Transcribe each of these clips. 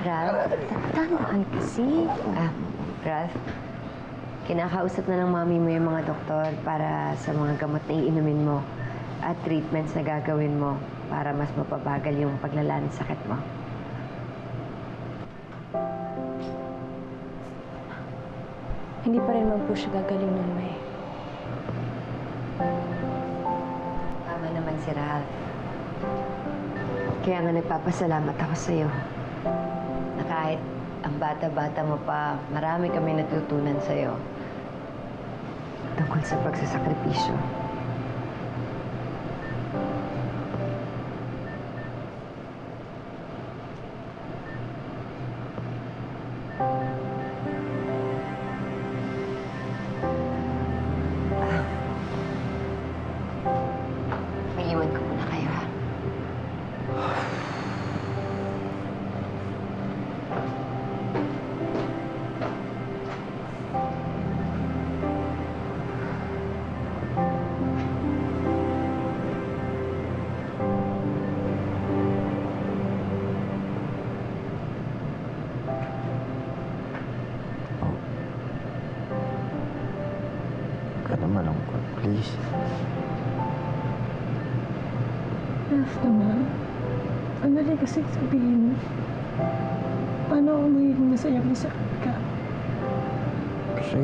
Ralph, tandaan kasi. Ralph, kinakausap na ng mami mo yung mga doktor para sa mga gamot na iinumin mo at treatments na gagawin mo para mas mapabagal yung paglala ng sakit mo. Hindi pa rin man po siya gagaling nun, May. Tama naman si Ralph. Kaya nga nagpapasalamat ako sa'yo. Na kahit ang bata-bata mo pa, marami kami natutunan sa'yo. Tungkol sa pagsasakripisyo. Iiwan ko muna kayo, ha? Huwag ka na malungkot, please. Ralph naman, ang dali kasi sabihin, paano ako magiging masaya kung sakit ka? Kasi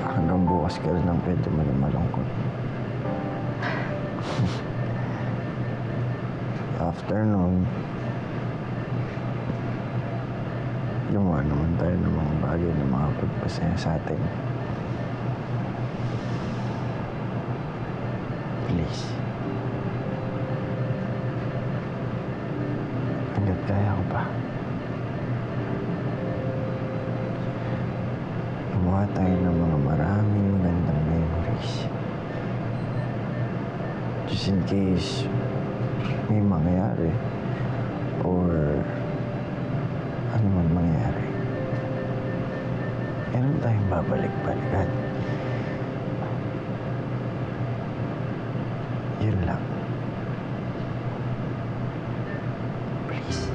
hanggang bukas ka rin ang pwede mo na malungkot. After nun, gumawa naman tayo ng mga bagay na makapagpasaya sa atin. Please. Hanggat kaya ko pa. Gumawa tayo ng mga maraming magandang memories. Just in case may mangyari or ano man mangyari. Meron tayong babalik-balikan. Yun lang. Please.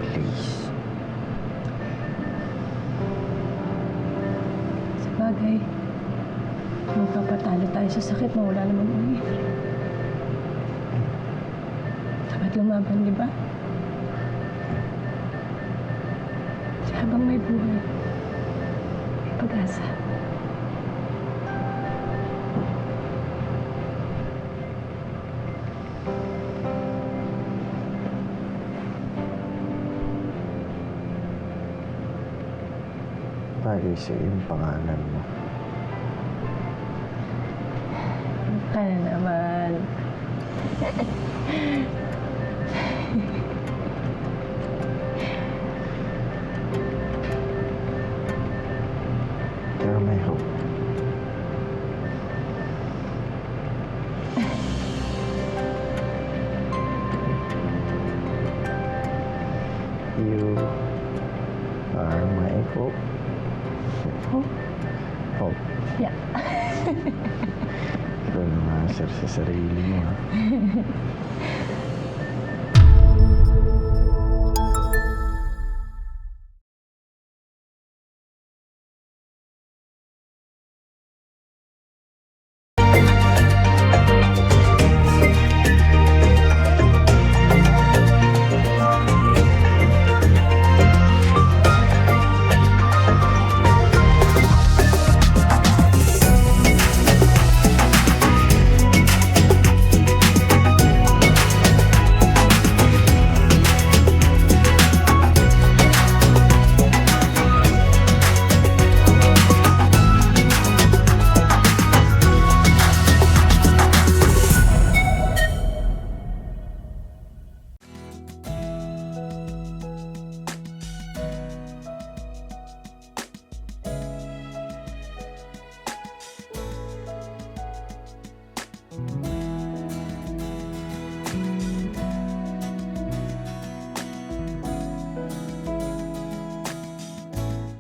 Please. Sa bagay, magpapatalo tayo sa sakit mo, wala namang uwi. Dapat lumaban, di ba? Kasi habang may buhay, may pag-asa. Bagay sa yung pangalan mo. Ka na naman. Pero may hope. You are my hope. Oh, Hope. yeah. Ikaw na nga, sir, sa sarili mo, ha?